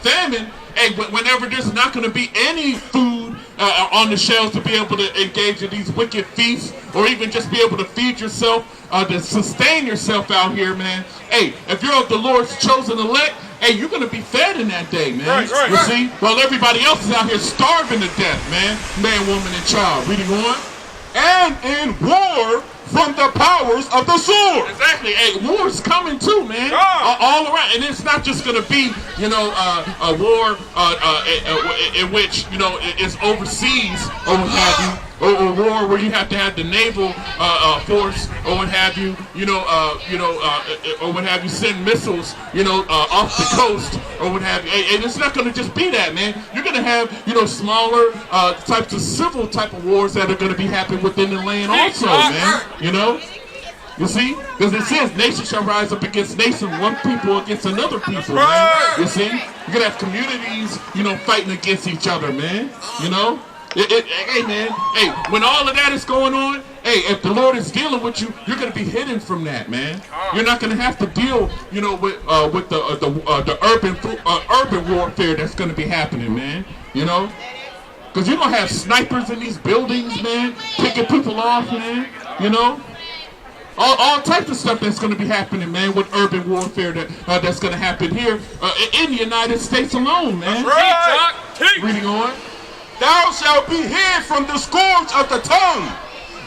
famine, hey, whenever there's not going to be any food on the shelves to be able to engage in these wicked feasts, or even just be able to feed yourself, to sustain yourself out here, man. Hey, if you're of the Lord's chosen elect, hey, you're going to be fed in that day, man. You see? While everybody else is out here starving to death, man. Man, woman, and child. Reading on. And in war from the powers of the sword. Exactly. Hey, war's coming too, man. All around. And it's not just going to be, you know, a war in which, you know, it's overseas or what have you. Or war where you have to have the naval force, or what have you, or what have you, send missiles, off the coast, or what have you. And it's not going to just be that, man. You're going to have, smaller types of civil type of wars that are going to be happening within the land also, man. You see? Because it says nation shall rise up against nation, one people against another people, man. You see? You're going to have communities, fighting against each other, man. Hey, man. Hey, when all of that is going on, hey, if the Lord is dealing with you, you're going to be hidden from that, man. You're not going to have to deal, with the urban warfare that's going to be happening, man. Because you're going to have snipers in these buildings, man, picking people off, man. All types of stuff that's going to be happening, man, with urban warfare that's going to happen here in the United States alone, man. Reading on. Thou shalt be hid from the scourge of the tongue,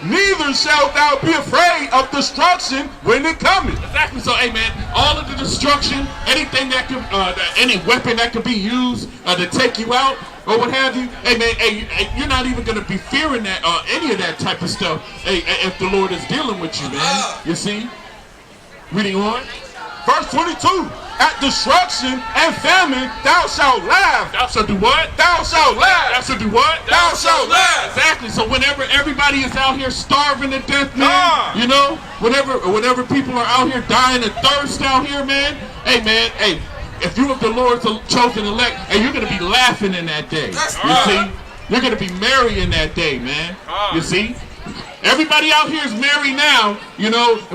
neither shalt thou be afraid of destruction when it cometh. Exactly. So, hey, man, all of the destruction, anything that could, any weapon that could be used to take you out, or what have you, hey, man, hey, you're not even going to be fearing that, any of that type of stuff, hey, if the Lord is dealing with you, man. You see? Reading on. Verse 22. At destruction and famine, thou shalt laugh. Thou shalt do what? Thou shalt laugh. Thou shalt do what? Thou shalt laugh. Exactly. So whenever everybody is out here starving to death, man, whenever people are out here dying of thirst out here, man, hey, if you of the Lord's chosen elect, hey, you're going to be laughing in that day. You see? You're going to be merry in that day, man. You see? Everybody out here is merry now,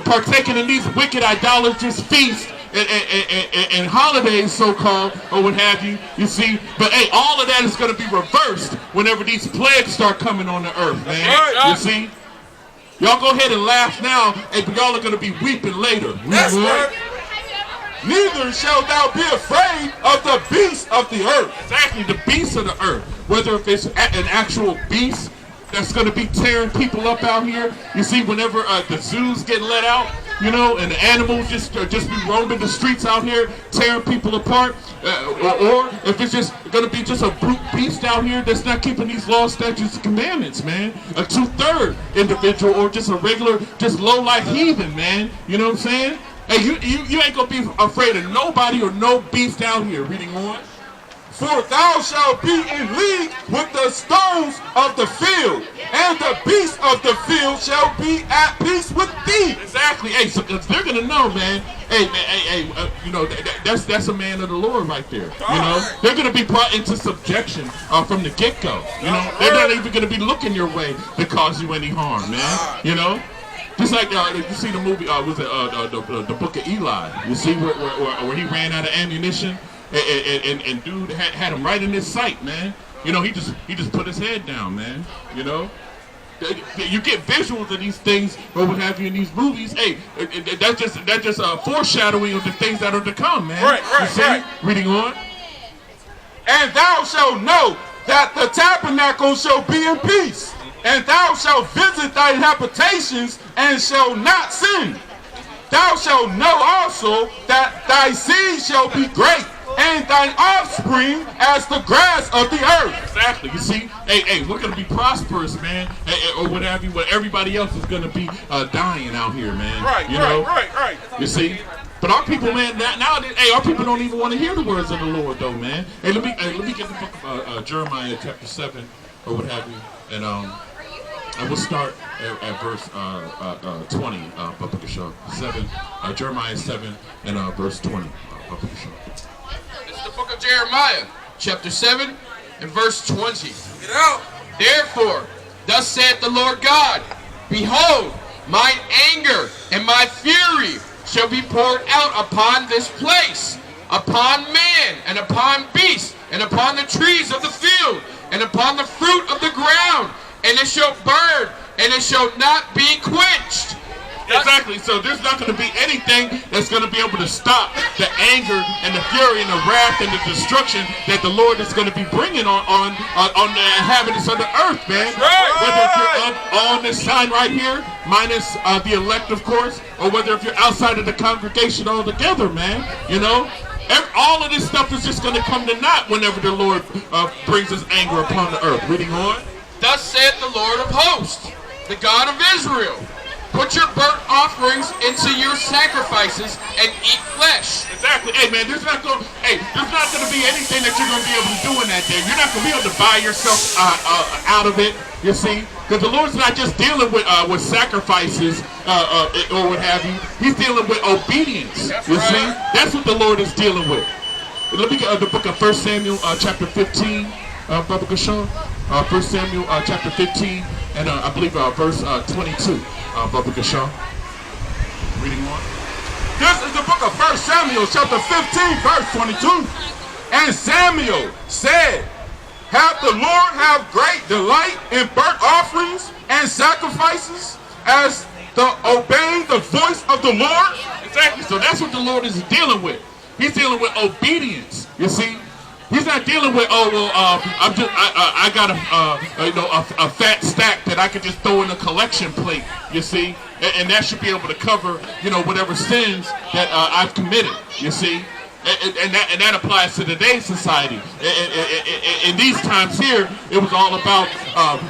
partaking in these wicked idolatrous feasts and holidays, so-called, or what have you, you see. But, hey, all of that is going to be reversed whenever these plagues start coming on the earth, man. You see? Y'all go ahead and laugh now, hey, but y'all are going to be weeping later. That's right. Neither shalt thou be afraid of the beasts of the earth. Exactly, the beasts of the earth. Whether if it's an actual beast that's going to be tearing people up out here. You see, whenever the zoos get let out, and the animals just be roaming the streets out here, tearing people apart, or if it's just going to be just a brute beast out here that's not keeping these laws, statutes, and commandments, man. A two-third individual, or just a regular, just low-life heathen, man. You know what I'm saying? Hey, you ain't going to be afraid of nobody or no beast out here. Reading on. For thou shalt be in league with the stones of the field, and the beasts of the field shall be at peace with thee. Exactly. Hey, so they're gonna know, man. Hey, that's a man of the Lord right there. They're gonna be brought into subjection from the get-go. They're not even gonna be looking your way to cause you any harm, man. Just like you see the movie, was it the Book of Eli? You see where he ran out of ammunition. And dude had him right in his sight, man. He just put his head down, man. You get visuals of these things, or what have you, in these movies. Hey, that's just a foreshadowing of the things that are to come, man. Right. Reading on. And thou shalt know that the tabernacle shall be in peace, and thou shalt visit thy habitations, and shall not sin. Thou shalt know also that thy seed shall be great, and thine offspring as the grass of the earth. Exactly. You see, hey, we're gonna be prosperous, man, or what have you. But everybody else is gonna be dying out here, man. Right. You see, but our people, man, nowadays, hey, our people don't even want to hear the words of the Lord, though, man. Hey, let me get the book of Jeremiah chapter 7, or what have you, and we'll start at verse 20. Book of Show 7, Jeremiah 7, and verse 20. Book of Show. The book of Jeremiah, chapter 7, and verse 20. Get out. Therefore, thus saith the Lord God, behold, mine anger and my fury shall be poured out upon this place, upon man and upon beast, and upon the trees of the field, and upon the fruit of the ground, and it shall burn, and it shall not be quenched. Exactly. So there's not going to be anything that's going to be able to stop the anger and the fury and the wrath and the destruction that the Lord is going to be bringing on the inhabitants of the earth, man. Right. Whether if you're up on this sign right here, minus the elect, of course, or whether if you're outside of the congregation altogether, man. You know, all of this stuff is just going to come to naught whenever the Lord brings His anger upon the earth. Reading on. Thus saith the Lord of hosts, the God of Israel, put your burnt offerings into your sacrifices and eat flesh. Exactly. Hey, man, there's not going to be anything that you're going to be able to do in that day. You're not going to be able to buy yourself out of it, you see. Because the Lord's not just dealing with sacrifices or what have you. He's dealing with obedience, you see. That's what the Lord is dealing with. Let me get the book of 1 Samuel chapter 15, Brother Gashaw. 1 Samuel chapter 15 and I believe verse 22. Brother Gashaw. Reading on. This is the book of 1 Samuel, chapter 15, verse 22. And Samuel said, hath the Lord have great delight in burnt offerings and sacrifices as the obeying the voice of the Lord? Exactly. So that's what the Lord is dealing with. He's dealing with obedience. You see, He's not dealing with I got a fat stack that I can just throw in a collection plate. You see, and that should be able to cover whatever sins that I've committed. You see. And that applies to today's society. In these times here, it was all about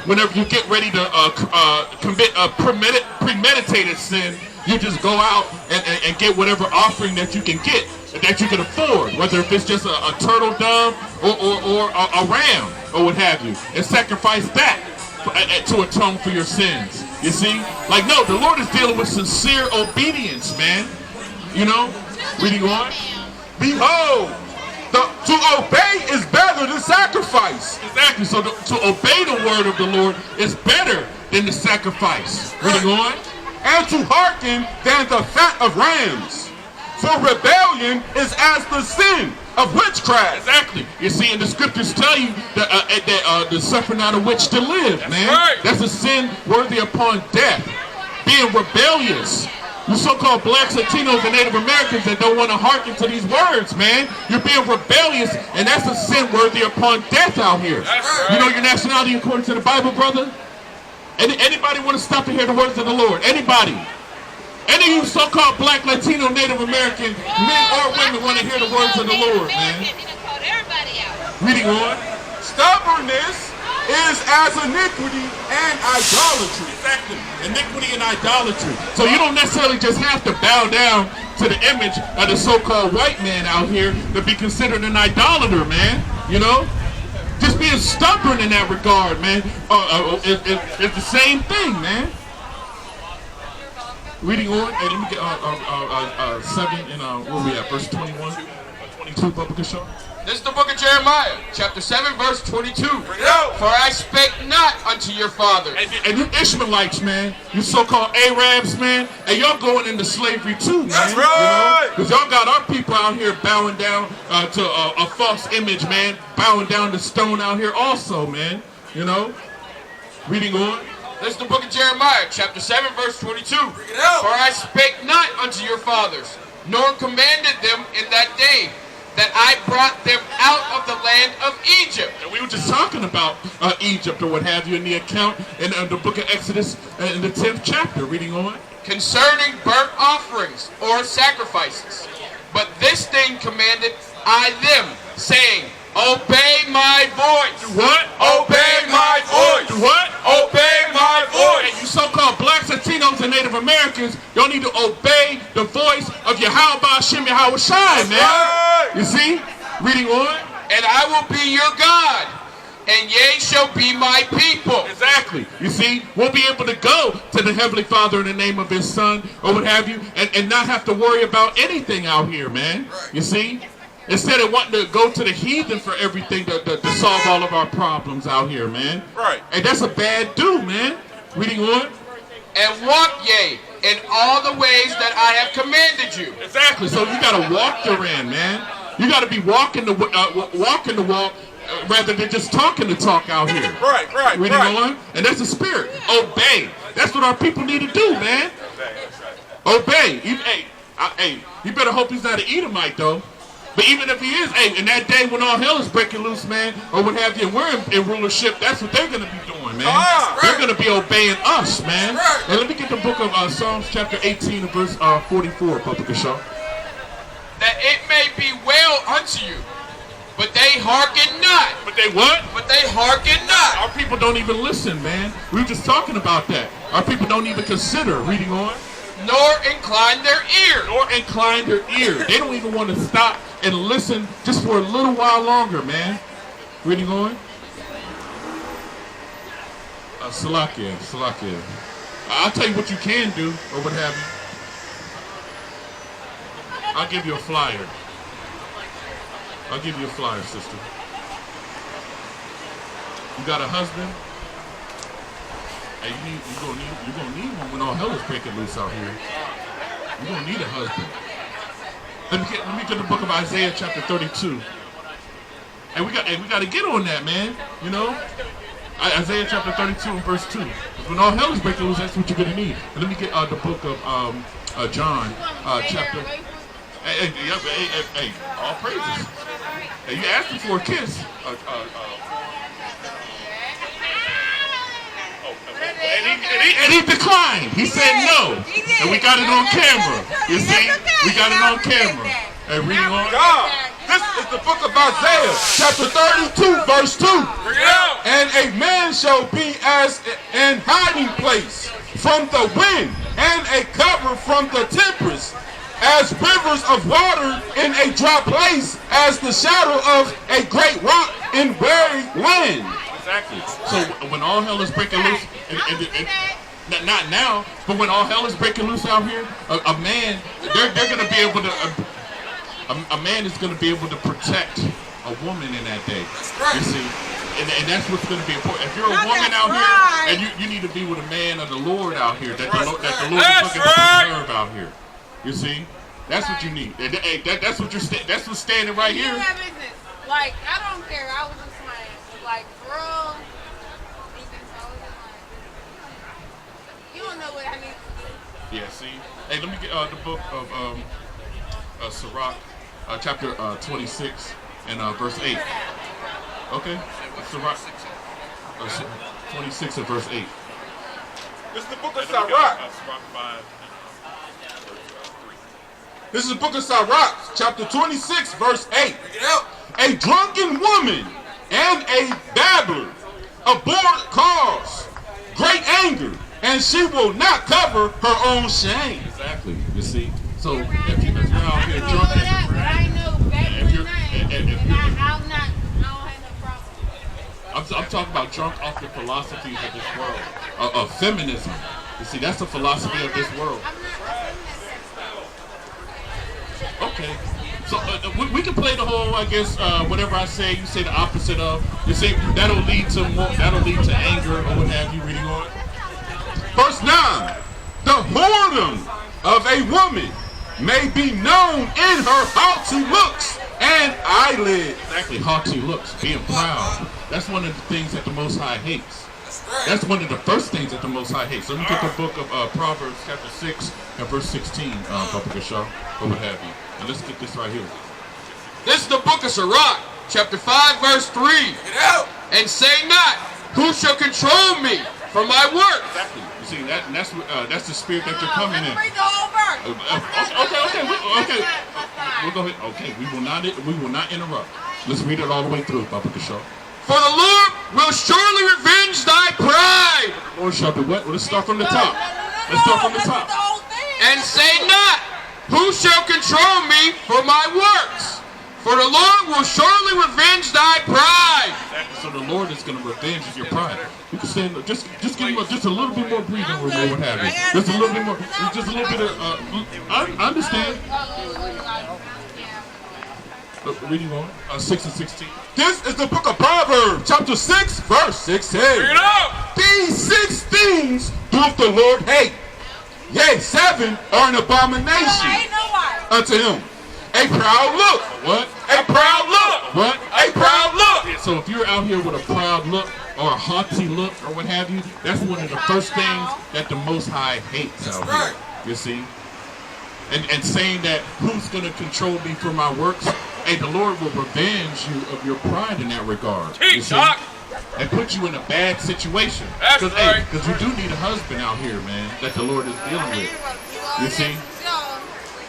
whenever you get ready to commit a premeditated sin, you just go out and get whatever offering that you can get, that you can afford, whether if it's just a turtle dove or a ram or what have you, and sacrifice that to atone for your sins. You see? Like, no, the Lord is dealing with sincere obedience, man. You know? Reading on. Behold, to obey is better than sacrifice. Exactly. So to obey the word of the Lord is better than the sacrifice. Reading on. And to hearken than the fat of rams. For rebellion is as the sin of witchcraft. Exactly. You see, and the scriptures tell you that the suffer not of which to live, man. Right. That's a sin worthy upon death. Being rebellious. You so-called blacks, Latinos, and Native Americans that don't want to hearken to these words, man. You're being rebellious, and that's a sin worthy upon death out here. Right. You know your nationality according to the Bible, brother? Anybody want to stop to hear the words of the Lord? Anybody? Any of you so-called black, Latino, Native American men or women want to hear the words of the Lord, man? Reading on. Stubbornness is as iniquity and idolatry. Exactly. Iniquity and idolatry. So you don't necessarily just have to bow down to the image of the so-called white man out here to be considered an idolater, man. You know? Just being stubborn in that regard, man, it's the same thing, man. Reading on, and let me get 7 and where we at? Verse 21, 22, Bubba Gashaw. This is the book of Jeremiah, chapter 7, verse 22. For I spake not unto your fathers. And you Ishmaelites, man, you so-called Arabs, man, and y'all going into slavery too, man. That's right. Because y'all got our people out here bowing down to a false image, man, bowing down to stone out here also, man. You know. Reading on. This is the book of Jeremiah, chapter 7, verse 22. For I spake not unto your fathers, nor commanded them in that day, that I brought them out of the land of Egypt. And we were just talking about Egypt or what have you in the account in the book of Exodus in the 10th chapter. Reading on. Concerning burnt offerings or sacrifices. But this thing commanded I them, saying, obey my voice. Do what? Obey my voice. Do what? Obey my voice. And you so-called blacks, Latinos, and Native Americans, y'all need to obey the voice of Yahweh Hashem Yahweh Shai, man. Right. You see? Reading on. And I will be your God, and ye shall be my people. Exactly. You see, we'll be able to go to the Heavenly Father in the name of His Son, or what have you, and not have to worry about anything out here, man. You see? Instead of wanting to go to the heathen for everything to solve all of our problems out here, man. Right. And that's a bad do, man. Reading on. And walk ye in all the ways that I have commanded you. Exactly. So you got to walk therein, man. You got to be walking the walk rather than just talking the talk out here. Right. Reading on, and that's the spirit. Obey. That's what our people need to do, man. Obey. You better hope he's not an Edomite though. But even if he is, in that day when all hell is breaking loose, man, or what have you, and we're in rulership, that's what they're going to be doing, man. They're going to be obeying us, man. And let me get the book of Psalms chapter 18 and verse 44, Papa Kashaw. That it may be well unto you, but they hearken not. But they what? But they hearken not. Our people don't even listen, man. We were just talking about that. Our people don't even consider. Reading on. Nor incline their ear. Nor incline their ear. They don't even want to stop and listen just for a little while longer, man. Reading on. Salakia. I'll tell you what you can do, or what have you. I'll give you a flyer. Sister. You got a husband? Hey, you're gonna need one when all hell is breaking loose out here. You're gonna need a husband. Let me get the book of Isaiah chapter 32. And we got to get on that, man. You know, Isaiah chapter 32 and verse 2. When all hell is breaking loose, that's what you're gonna need. And let me get the book of John chapter. Hey, all praises. Hey, you asked him for a kiss. And he declined. He said no. And we got it on camera. You see? We got it on camera. Hey, reading on. God, this is the book of Isaiah, chapter 32, verse 2. Bring it out. And a man shall be as an hiding place from the wind, and a cover from the tempest, as rivers of water in a dry place, as the shadow of a great rock in weary land. Exactly. So when all hell is breaking loose, not now, but when all hell is breaking loose out here, a man, they're going to be able to, a man is going to be able to protect a woman in that day. You see, and that's what's going to be important. If you're a woman out here, and you need to be with a man of the Lord out here, that the Lord is looking to serve out here. You see, that's what you need. That's what that's what's standing right here. Like, I don't care. I was just like, bro, you don't know what I need to do. Yeah, see? Hey, let me get the book of Sirach, chapter 26 and verse 8. Okay? Sirach 26 and verse 8. This is the book of Sirach. This is the book of Sirach, chapter 26, verse 8. A drunken woman and a babbler abhor cause great anger, and she will not cover her own shame. Exactly. You see? So if you're out here drunk, I'm talking about drunk off the philosophies of this world, of feminism. You see, that's the philosophy of this world. Okay. So we can play the whole, I guess, whatever I say, you say the opposite of. You say that'll lead to anger or what have you. Reading on. Verse 9. The whoredom of a woman may be known in her haughty looks and eyelids. Exactly, haughty looks, being proud. That's one of the things that the Most High hates. That's one of the first things that the Most High hates. So we get the book of Proverbs chapter 6 and verse 16, Papa Gashaw, or what have you. And let's get this right here. This is the book of Sirach, chapter 5, verse 3. Get out. And say not, who shall control me from my work? Exactly. You see, that's the spirit that you're coming in. Read the whole verse. Okay. We'll go ahead. Okay, we will not interrupt. Let's read it all the way through, Papa Gashaw. For the Lord will surely revenge thy pride. Lord shall do what? Well, let's start from the top. Let's start from the top. And say not, who shall control me for my works? For the Lord will surely revenge thy pride. So the Lord is going to revenge your pride. You can stand, just give him just a little bit more breathing room or what have you. Just a little bit more, just a little bit of, I understand. Reading on, 6 and 16. This is the book of Proverbs, chapter 6, verse 16. Bring it up. These 6 things doth the Lord hate. Yea, 7 are an abomination unto him. A proud look. What? A proud look. What? A proud look. So if you're out here with a proud look or a haughty look or what have you, that's one of the first things that the Most High hates out here. You see? And saying that who's going to control me for my works, hey, the Lord will revenge you of your pride in that regard. You see? And put you in a bad situation. Because you do need a husband out here, man, that the Lord is dealing with. You see?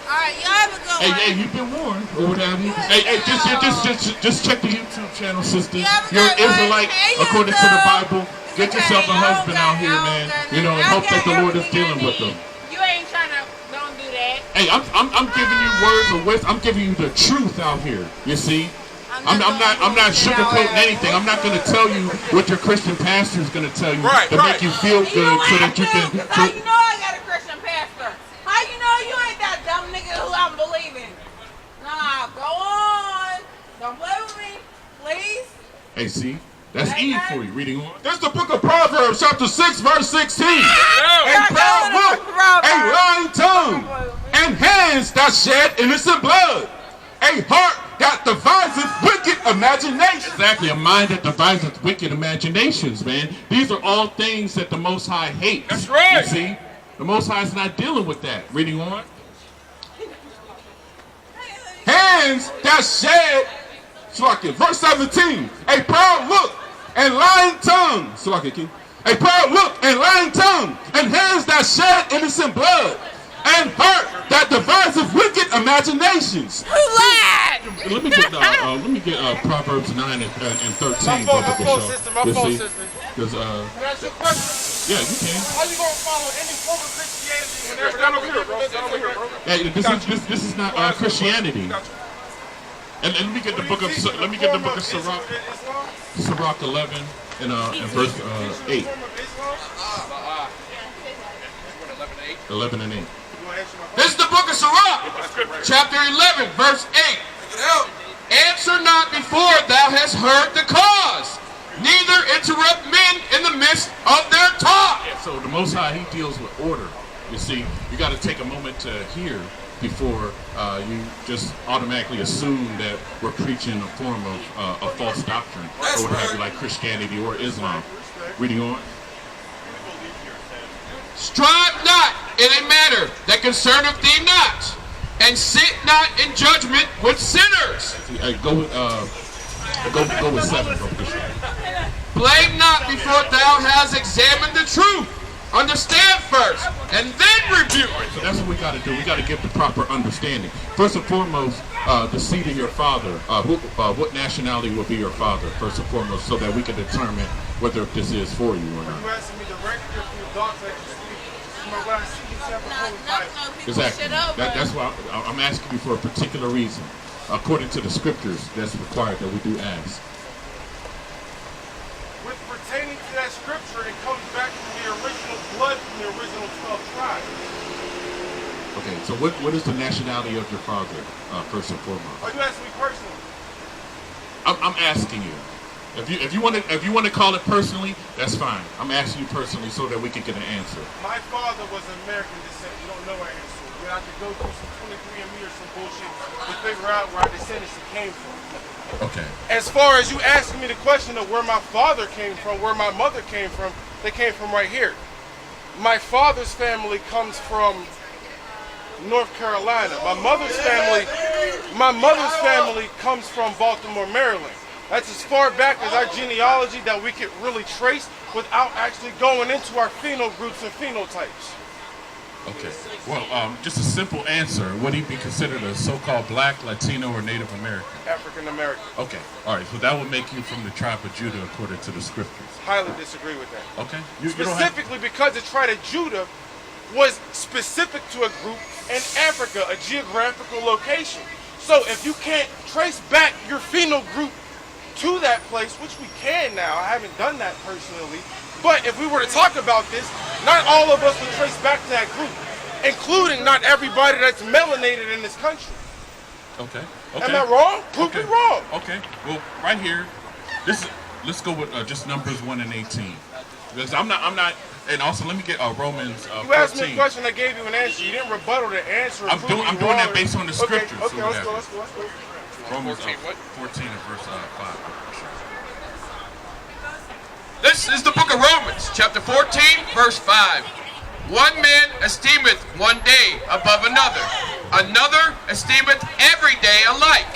Alright, y'all have a good one. Hey, you've been warned, or what have you. Hey, just check the YouTube channel, sister. You're an Israelite according to the Bible. Get yourself a husband out here, man. You know, and hope that the Lord is dealing with them. You ain't trying to, don't do that. Hey, I'm giving you words of wisdom. I'm giving you the truth out here. You see? I'm not sugarcoating anything. I'm not going to tell you what your Christian pastor is going to tell you to make you feel good so that you can. How you know I got a Christian pastor? How you know you ain't that dumb nigga who I'm believing? Nah, go on. Don't play with me, please. Hey, see? That's Eve for you. Reading on. This is the book of Proverbs, chapter 6, verse 16. A proud look, a lying tongue, and hands that shed innocent blood. A heart that deviseth wicked imaginations. Exactly, a mind that deviseth wicked imaginations, man. These are all things that the Most High hates. That's right. You see? The Most High is not dealing with that. Reading on. Hands that shed, verse 17. A proud look and lying tongue. A proud look and lying tongue, and hands that shed innocent blood, and heart that deviseth wicked imaginations. Who lied? Let me get Proverbs 9 and 13. My phone system. Because Can I ask you a question? yeah, you can. How you gonna follow any form of Christianity whenever Stand over here, bro. Hey, this is not Christianity. And let me get the book of Sirach. Sirach 11 and verse 8. 11 and 8. This is the book of Sirach, chapter 11, verse 8. Answer not before thou hast heard the cause, neither interrupt men in the midst of their talk. So the Most High, He deals with order. You see, you got to take a moment to hear before you just automatically assume that we're preaching a form of a false doctrine or what have you, like Christianity or Islam. Reading on. Strive not in a matter that concerneth thee not, and sit not in judgment with sinners. Go with 7, bro. Blame not before thou hast examined the truth. Understand first, and then rebuke. So that's what we got to do. We got to give the proper understanding. First and foremost, the seed of your father. What nationality will be your father? First and foremost, so that we can determine whether this is for you or not. You asking me directly if your dogs actually what I see you said before. Exactly. That's why I'm asking you for a particular reason. According to the scriptures, that's required that we do ask. With pertaining to that scripture, it comes back from the original blood from the original 12 tribes. Okay, so what is the nationality of your father, first and foremost? Are you asking me personally? I'm asking you. If you want to call it personally, that's fine. I'm asking you personally so that we can get an answer. My father was American descent. You don't know our answer. We have to go through some 23andMe or some bullshit to figure out where our descendants came from. Okay. As far as you asking me the question of where my father came from, where my mother came from, they came from right here. My father's family comes from North Carolina. My mother's family comes from Baltimore, Maryland. That's as far back as our genealogy that we could really trace without actually going into our phenogroups and phenotypes. Okay. Well, just a simple answer. Would he be considered a so-called black, Latino, or Native American? African American. Okay. All right. So that would make you from the tribe of Judah according to the scriptures. Highly disagree with that. Okay. Specifically because the tribe of Judah was specific to a group in Africa, a geographical location. So if you can't trace back your phenogroup to that place, which we can now, I haven't done that personally, but if we were to talk about this, not all of us would trace back to that group, including not everybody that's melanated in this country. Okay. Am I wrong? Prove me wrong. Okay. Well, right here, let's go with just numbers 1 and 18. Because I'm not, and also let me get Romans 14. You asked me a question, I gave you an answer. You didn't rebuttal the answer. I'm doing that based on the scriptures. Okay, let's go. Romans 14, what? 14 and verse 5. This is the book of Romans, chapter 14, verse 5. One man esteemeth one day above another. Another esteemeth every day alike.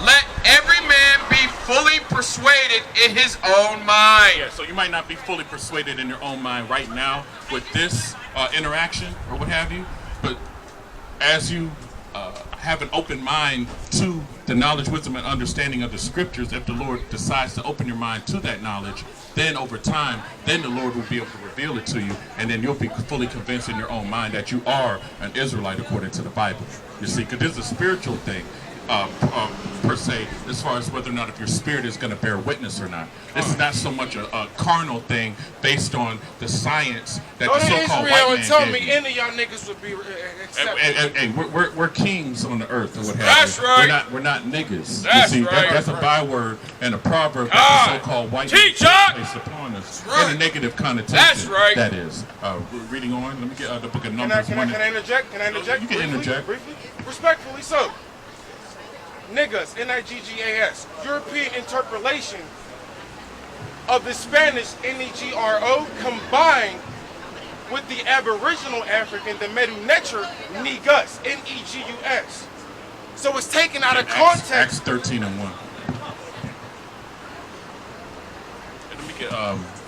Let every man be fully persuaded in his own mind. Yeah, so you might not be fully persuaded in your own mind right now with this interaction or what have you, but as you have an open mind to the knowledge, wisdom, and understanding of the scriptures, if the Lord decides to open your mind to that knowledge, then over time, then the Lord will be able to reveal it to you, and then you'll be fully convinced in your own mind that you are an Israelite according to the Bible. You see, because this is a spiritual thing. Per se, as far as whether or not if your spirit is going to bear witness or not. This is not so much a carnal thing based on the science that the so-called white man tell gave me you. any of y'all niggas would be accepted. Hey, we're kings on the earth or what have That's you. right. We're not niggas. That's you see, right. that's a byword and a proverb that the so-called white man Teach up. placed upon us Right. in a negative connotation. That's right. That is. Reading on, let me get the book of Can I Numbers. can I interject? Can I interject? You can briefly? interject. Briefly? Respectfully so. Niggas, N-I-G-G-A-S, European interpolation of the Spanish N-E-G-R-O combined with the Aboriginal African, the Medu Necher, Negus, N-E-G-U-S. So it's taken out of context. Acts 13 and 1.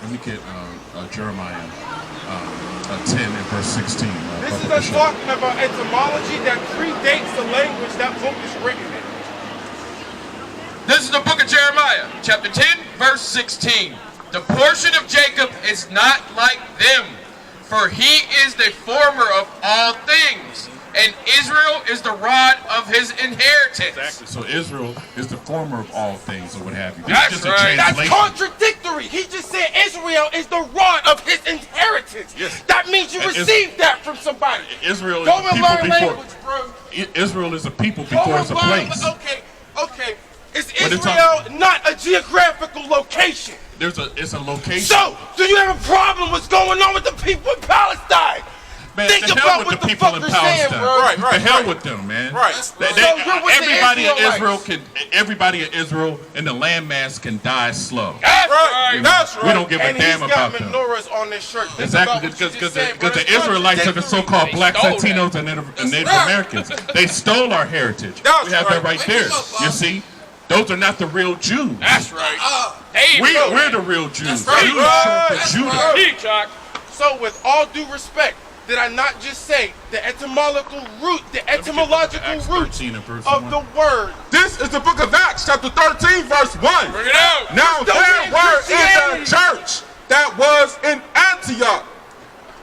Let me get Jeremiah 10 and verse 16. This is us talking about etymology that predates the language that book is written in. This is the book of Jeremiah, chapter 10, verse 16. The portion of Jacob is not like them, for he is the former of all things, and Israel is the rod of his inheritance. Exactly. So Israel is the former of all things, or what have you. This That's is just right. a That's translation. contradictory. He just said Israel is the rod of his inheritance. Yes. That means you And received that from somebody. Israel is Go a and people learn before. language, bro. Israel is a people Go before and it's a learn- place. Okay. Is What it's Israel not a geographical location? It's a location. So, do you have a problem with what's going on with the people in Palestine? Man, Think the hell about with what the the people fuck in you're saying, Palestine. bro. Right, The hell right. with them, man. Right. Everybody in Israelites. Israel everybody in Israel in the landmass can die slow. That's Right. right. That's right. We don't give a And damn he's got about them. menorahs on this shirt. Think Exactly, about what you because just said, bro. the It's Israelites are the contradictory. so-called black stole Latinos and Native right. Americans. They stole our heritage. That's We have that right. right there. You see, those are not the real Jews. That's right. Hey, We're the real Jews. right. Jews show up That's for Judah. right. Peacock. So, with all due respect, did I not just say the etymological root, Acts 13 and verse of 1. the word? This is the book of Acts, chapter 13, verse 1. Bring it out. Now Don't there be were in Christianity. the church that was in Antioch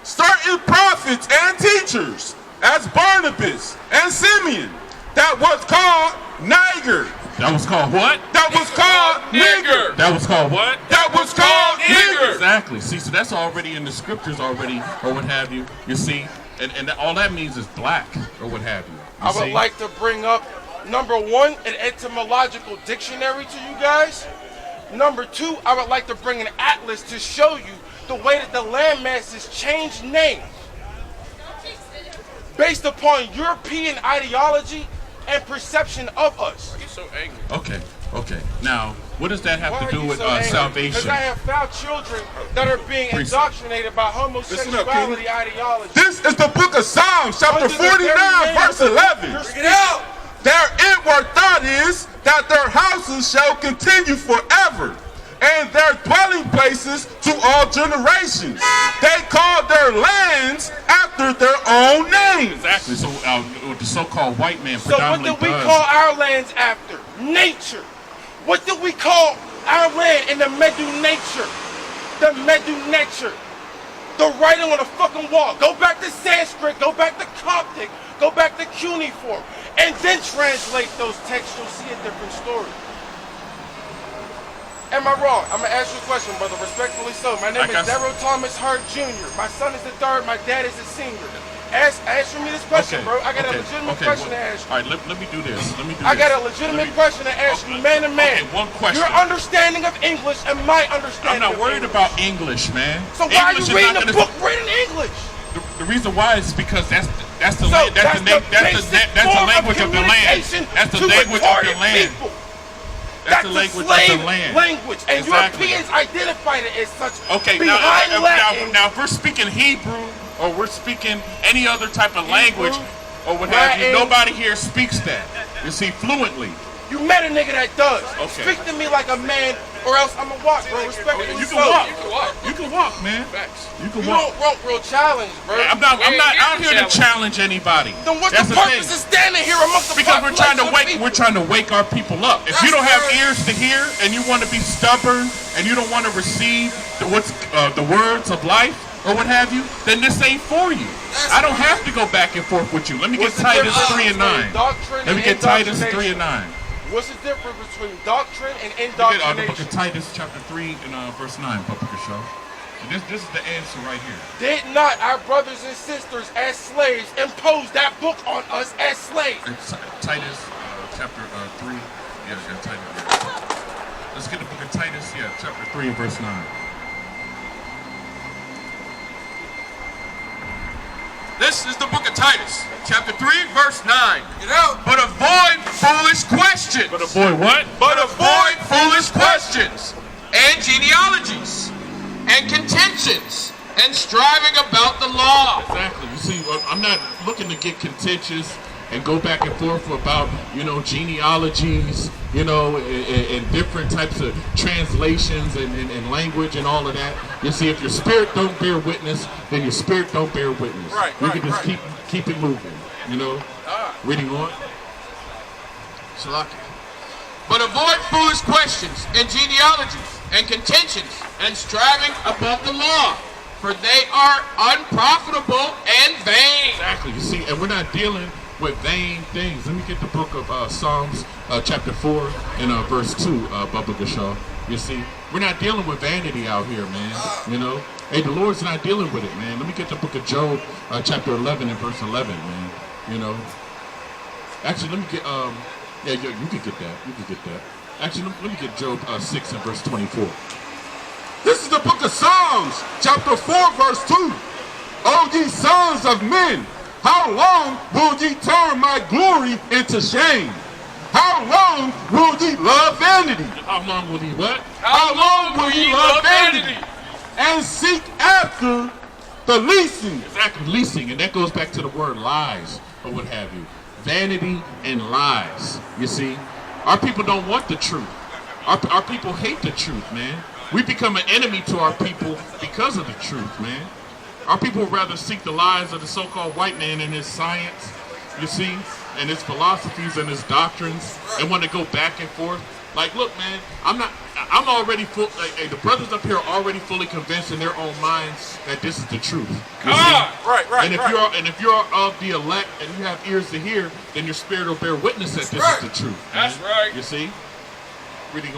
certain prophets and teachers, as Barnabas and Simeon, that was called Niger. That was called what? That was called Nigger. That was called what? That was called Nigger. Exactly. See, so that's already in the scriptures already, or what have you. You see, and all that means is black, or what have you. I would like to bring up, number one, an etymological dictionary to you guys. Number two, I would like to bring an atlas to show you the way that the landmasses changed names based upon European ideology and perception of us. He's so angry. Okay. Now, what does that have Why to are do you with so angry? Because salvation? I have foul children that are being indoctrinated by homosexuality ideology. This is the book of Psalms, chapter Under the very 49, name verse of 11. your spirit. Their inward thought is that their houses shall continue forever, and their dwelling places to all generations. They call their lands after their own names. Exactly. So the so-called white man So what predominantly did we does. call our lands after? Nature. What did we call our land in the Medu Nature? The Medu Nature. The writing on the fucking wall. Go back to Sanskrit, go back to Coptic, go back to cuneiform, and then translate those texts. You'll see a different story. Am I wrong? I'm gonna ask you a question, brother. Respectfully so. My name is Darrell Thomas Hurt Jr. My son is the third. My dad is a senior. Answer me this question, bro. I got a legitimate question to ask you. All right, let me do this. I got a legitimate question to ask you, man to man. Okay, one question. Your understanding of English and my understanding. I'm not worried of about English, man. So why are you English is reading not a gonna- book written in English? The reason why is because That's the So language of the land. That's the language of the land. People. That's the language of the land. Language, and Exactly. Europeans identified it as such. Okay, now if we're speaking Hebrew or we're speaking any other type of language or what have you, nobody here speaks that. You see, fluently. You met a nigga that does. Okay. Speak to me like a man, or else I'ma walk, bro. Respectfully. You can walk. You can walk. You can walk, man. Facts. You can You walk. don't want real challenge, bro. I'm not out here to challenge anybody. Then what's That's the the purpose thing. of standing here amongst the Because we're trying to population of wake people? our people up. If you don't have ears to hear and you want to be stubborn and you don't want to receive the words of life or what have you, then this ain't for you. I don't have to go back and forth with you. Let me get What's the Titus difference 3 and 9. between doctrine Let me and get Titus 3 indoctrination? and 9. What's the difference between doctrine and Get the book indoctrination? of Titus chapter 3 and verse 9, Public Show. And this is the answer right here. Did not our brothers and sisters as slaves impose that book on us as slaves? It's Titus chapter 3. Yeah, Titus. Yeah. Let's get the book of Titus, chapter 3 and verse 9. This is the book of Titus, chapter 3, verse 9. But avoid foolish questions. But avoid what? But avoid foolish questions and genealogies and contentions and striving about the law. Exactly. You see, I'm not looking to get contentious and go back and forth about, genealogies, and different types of translations and language and all of that. You see, if your spirit don't bear witness, then your spirit don't bear witness. We can just keep it moving, Reading on. Shalaki. But avoid foolish questions and genealogies and contentions and striving about the law, for they are unprofitable and vain. Exactly. You see, and we're not dealing with vain things. Let me get the book of Psalms chapter 4 and verse 2, Bubba Gashaw. You see, we're not dealing with vanity out here, man. Hey, the Lord's not dealing with it, man. Let me get the book of Job chapter 11 and verse 11, man. Actually, let me get, you can get that. You can get that. Actually, let me get Job 6 and verse 24. This is the book of Psalms, chapter 4, verse 2. O ye sons of men, how long will ye turn my glory into shame? How long will ye love vanity? How long will he what? How long will ye love vanity? And seek after the leasing. Exactly, leasing, and that goes back to the word lies or what have you. Vanity and lies. You see, our people don't want the truth. Our people hate the truth, man. We become an enemy to our people because of the truth, man. Our people would rather seek the lies of the so-called white man and his science, you see, and his philosophies and his doctrines, and want to go back and forth. Like, look, man, I'm already full. Like, the brothers up here are already fully convinced in their own minds that this is the truth. Right. And if you're of the elect and you have ears to hear, then your spirit will bear witness that this is the truth. That's right. You see, reading on.